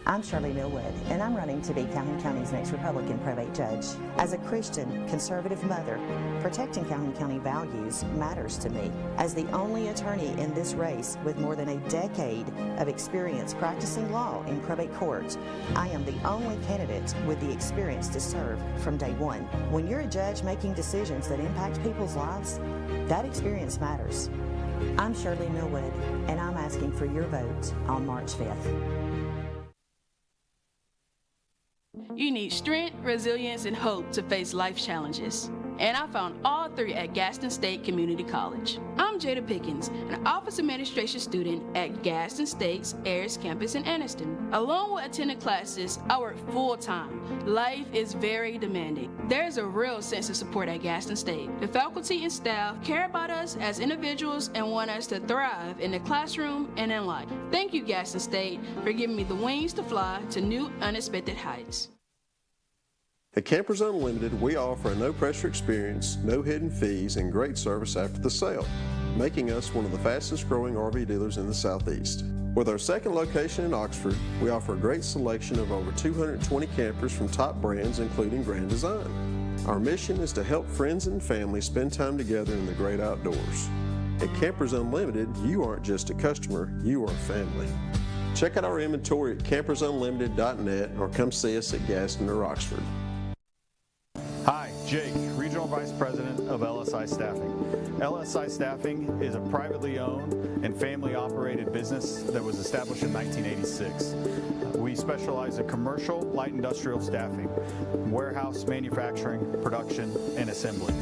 I'm Shirley Millwood, and I'm running to be Calhoun County's next Republican probate judge. As a Christian, conservative mother, protecting Calhoun County values matters to me. As the only attorney in this race with more than a decade of experience practicing law in probate courts, I am the only candidate with the experience to serve from day one. When you're a judge making decisions that impact people's lives, that experience matters. I'm Shirley Millwood, and I'm asking for your vote on March 5th.
You need strength, resilience, and hope to face life challenges. And I found all three at Gaston State Community College. I'm Jada Pickens, an Office Administration student at Gaston State's Ayers campus in Anniston. Along with attending classes, I work full-time. Life is very demanding. There's a real sense of support at Gaston State. The faculty and staff care about us as individuals and want us to thrive in the classroom and in life. Thank you, Gaston State, for giving me the wings to fly to new, unexpected heights.
At Campers Unlimited, we offer a no-pressure experience, no hidden fees, and great service after the sale, making us one of the fastest-growing RV dealers in the Southeast. With our second location in Oxford, we offer a great selection of over 220 campers from top brands, including Grand Design. Our mission is to help friends and family spend time together in the great outdoors. At Campers Unlimited, you aren't just a customer, you are family. Check out our inventory at campersunlimited.net or come see us at Gaston or Oxford.
Hi, Jake, Regional Vice President of LSI Staffing. LSI Staffing is a privately owned and family-operated business that was established in 1986. We specialize in commercial, light industrial staffing, warehouse, manufacturing, production, and assembly.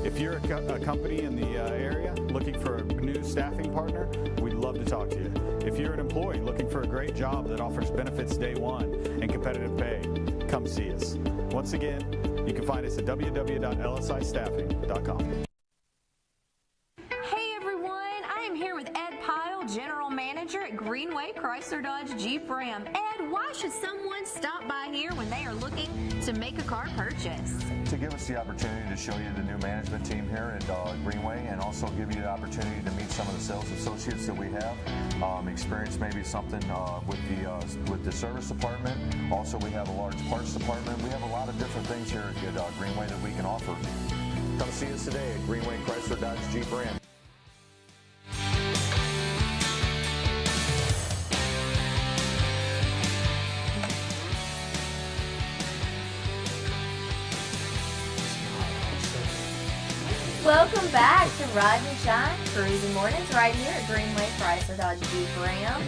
If you're a company in the area looking for a new staffing partner, we'd love to talk to you. If you're an employee looking for a great job that offers benefits day one and competitive pay, come see us. Once again, you can find us at www.lsistaffing.com.
Hey everyone, I am here with Ed Pyle, General Manager at at Greenway Chrysler Dodge Jeep Ram. Ed, why should someone stop by here when they are looking to make a car purchase?
To give us the opportunity to show you the new management team here at Greenway, and also give you the opportunity to meet some of the sales associates that we have. Experience maybe something with the service department. Also, we have a large parts department. We have a lot of different things here at Greenway that we can offer. Come see us today at Greenway Chrysler Dodge Jeep Ram.
Welcome back to Ride and Shine Cruising Mornings right here at Greenway Chrysler Dodge Jeep Ram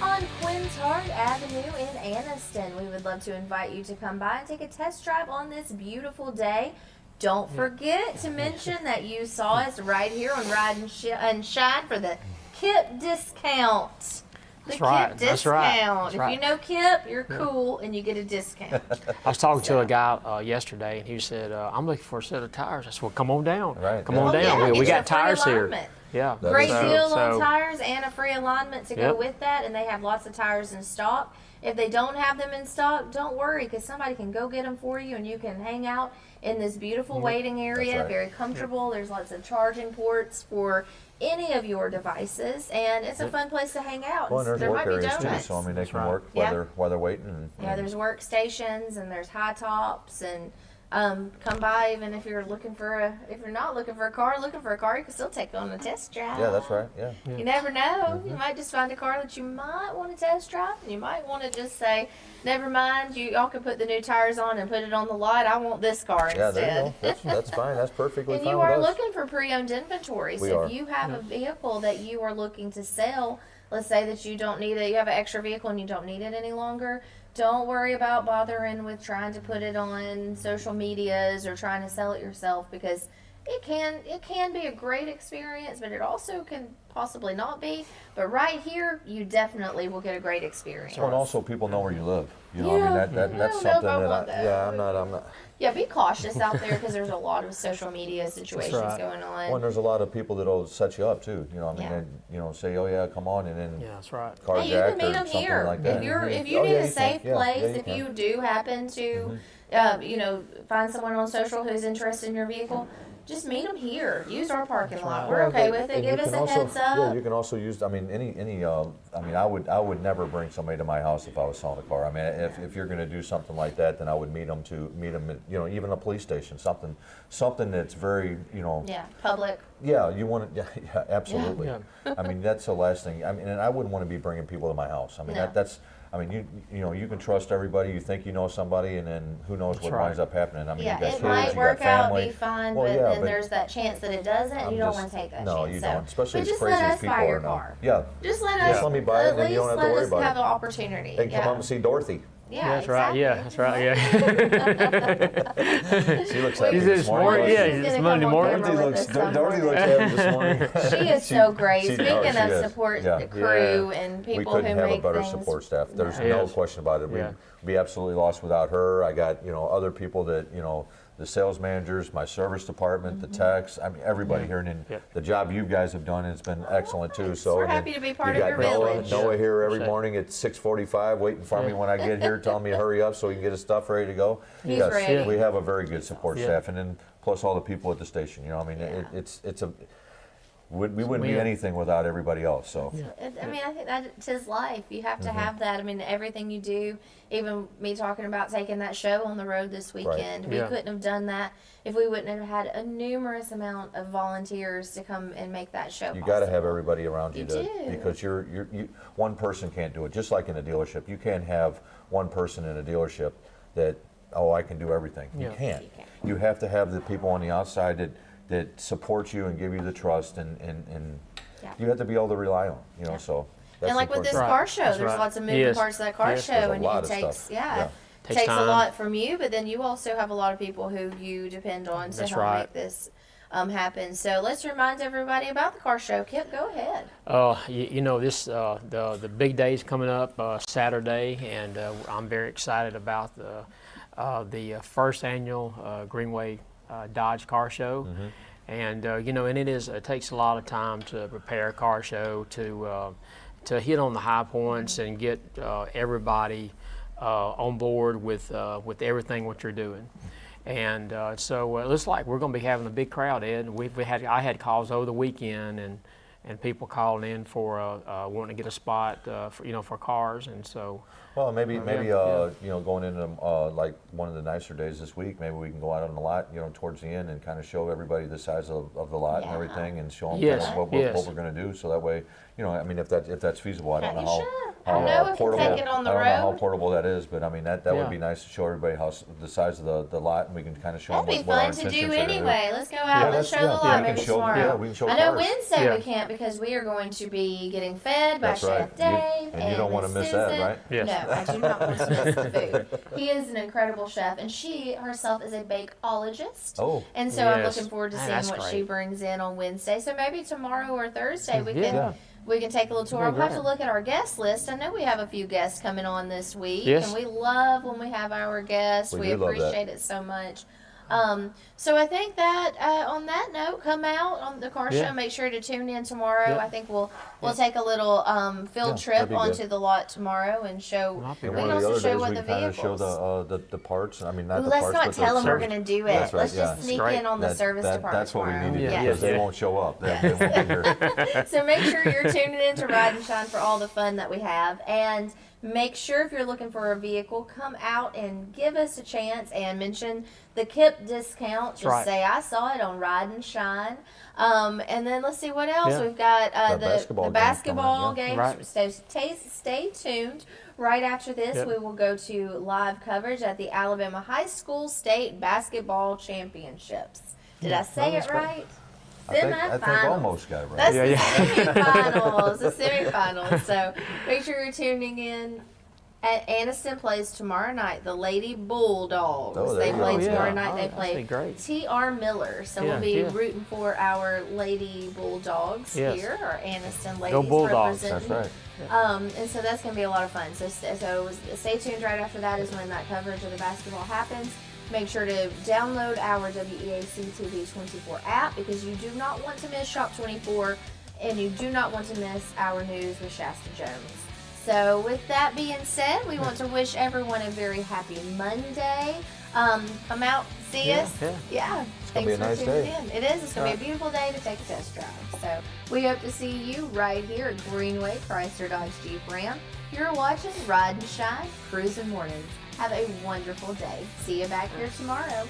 on Quintard Avenue in Anniston. We would love to invite you to come by and take a test drive on this beautiful day. Don't forget to mention that you saw us right here on Ride and Shine for the KIP discount.
That's right.
KIP discount. If you know KIP, you're cool and you get a discount.
I was talking to a guy yesterday, and he said, "I'm looking for a set of tires." I said, "Well, come on down. Come on down.
Yeah,
we got
it's a free
tires
alignment.
here." Yeah.
Great deal on tires and a free alignment to go with that, and they have lots of tires in stock. If they don't have them in stock, don't worry, because somebody can go get them for you, and you can hang out in this beautiful waiting area, very comfortable. There's lots of charging ports for any of your devices, and it's a fun place to hang out.
Well, and there's
there
work
might be
areas
donuts.
too, so I mean they can work while they're waiting.
Yeah, there's workstations and there's high tops, and come by even if you're looking for if you're not looking for a car, you can still take on a test drive.
Yeah, that's right. Yeah.
You never know. You might just find a car that you might want to test drive, and you might want to just say, never mind, y'all can put the new tires on and put it on the lot. I want this car instead.
Yeah, there you go. That's fine. That's perfectly
and
fine.
you
with
are
us.
looking for pre-owned inventory. So if you have a vehicle that you are looking to sell, let's say that you don't need it, you have an extra vehicle and you don't need it any longer, don't worry about bothering with trying to put it on social medias or trying to sell it yourself, because it can be a great experience, but it also can possibly not be. But right here, you definitely will get a great experience.
Well, and also people know where you live. You know, I mean that's something that I'm not.
Yeah, be cautious out there, because there's a lot of social media situations going on.
Well, and there's a lot of people that'll set you up too. You know, I mean, and, say, "Oh yeah, come on," and then
that's right.
Carjacked
you can meet
or
them
something
here.
like that.
If you need a safe place, if you do happen to, find someone on social who's interested in your vehicle, just meet them here. Use our parking lot. We're okay with it. Give us a heads up.
Yeah, you can also use. I mean, I would never bring somebody to my house if I was selling a car. I mean, if you're going to do something like that, then I would meet them at, even a police station, something that's very,
public.
Yeah, you want to. Yeah, absolutely. Yeah. I mean, that's the last thing. I mean, and I wouldn't want to be bringing people to my house. I mean, that's. I mean, you can trust everybody. You think you know somebody, and then who knows what winds up happening. I mean, you got kids,
might
you
work
got family.
out, be fine, but then there's that chance that it doesn't, and you don't want to take that chance.
No, you don't. Especially as
just
crazy
let
as
us
people
buy your
are now.
car.
Yeah.
Just let
me buy it, and then you don't have to worry about it.
Have the opportunity.
They can come up and see Dorothy.
Yeah,
that's right. Yeah, that's right. Yeah.
She looks happy
this morning. Yeah, it's Monday morning.
Dorothy looks happy this morning.
She is so great. Speaking of support the crew and people who make things.
We couldn't have a better support staff. There's no question about it. We'd be absolutely lost without her. I got other people that the sales managers, my service department, the techs. I mean, everybody here, and then the job you guys have done has been excellent too. So
we're happy to be part of your village.
Noah here every morning at 6:45, waiting for me when I get here, telling me to hurry up so we can get his stuff ready to go.
He's ready.
We have a very good support staff, and then plus all the people at the station. I mean, it's a. We wouldn't be anything without everybody else. So
I mean, I think that's his life. You have to have that. I mean, everything you do, even me talking about taking that show on the road this weekend, we couldn't have done that if we wouldn't have had a numerous amount of volunteers to come and make that show possible.
You got to have everybody around you,
because
you one person can't do it. Just like in a dealership, you can't have one person in a dealership that I can do everything. You can't. You have to have the people on the outside that support you and give you the trust, and you have to be able to rely on, so. That's
and like with this car show, there's lots of moving parts of that car show, and it takes a lot from you, but then you also have a lot of people who you depend on to help make this happen. So let's remind everybody about the car show. Kip, go ahead.
This the big day is coming up Saturday, and I'm very excited about the first annual Greenway Dodge Car Show, and and it takes a lot of time to prepare a car show, to hit on the high points and get everybody on board with everything what you're doing. And so it looks like we're going to be having a big crowd, Ed. I had calls over the weekend and people calling in for wanting to get a spot for cars, and so.
Well, maybe you know, going into like one of the nicer days this week, maybe we can go out on the lot, you know, towards the end and kind of show everybody the size of the lot and everything, and show them kind of what we're going to do. So that way, you know, I mean, if that's feasible, I don't know how portable. I don't know how portable that is, but I mean that would be nice to show everybody how the size of the lot, and we can kind of show them what our intentions are.
That'd be fun to do anyway. Let's go out. Let's show the lot maybe tomorrow.
Yeah, we can show
I know
cars.
Wednesday we can't because we are going to be getting fed by Chef Dave.
And you don't want to miss that, right?
Yes. No, I do not want to miss the food. He is an incredible chef, and she herself is a bakeologist.
Oh.
And so I'm looking forward to seeing what she brings in on Wednesday. So maybe tomorrow or Thursday we can take a little tour. We'll have to look at our guest list. I know we have a few guests coming on this week, and we love when we have our guests. We appreciate it so much. So I think that on that note, come out on the car show. Make sure to tune in tomorrow. I think we'll take a little field trip onto the lot tomorrow and show. We can also show what the vehicles.
Show the parts. I mean, not the
let's
parts.
Let's not tell them we're going to do it.
That's right,
Let's just sneak in on the service department.
That's what
tomorrow.
we need to do because they won't show up. They won't be here.
So make sure you're tuning in to Ride and Shine for all the fun that we have, and make sure if you're looking for a vehicle, come out and give us a chance and mention the KIP discount. Just say I saw it on Ride and Shine. And then let's see what else. We've got the basketball games. Stay tuned. Right after this, we will go to live coverage at the Alabama High School State Basketball Championships. Did I say it right?
I think almost got it right.
That's the semifinals. The semifinals. So make sure you're tuning in. Anniston plays tomorrow night. The Lady Bulldogs. They play tomorrow night. They play T.R. Miller. So we'll be rooting for our Lady Bulldogs here, our Anniston ladies.
Go Bulldogs.
Representing.
That's right.
And so that's going to be a lot of fun. So stay tuned. Right after that is when that coverage of the basketball happens. Make sure to download our WEAC TV24 app because you do not want to miss Shop 24 and you do not want to miss our news with Shasta Jones. So with that being said, we want to wish everyone a very happy Monday. Come out, see us. Yeah. Thanks for tuning in. It is. It's going to be a beautiful day to take a test drive. So we hope to see you right here at Greenway Chrysler Dodge Jeep Ram. You're watching Ride and Shine Cruising Mornings. Have a wonderful day. See you back here tomorrow.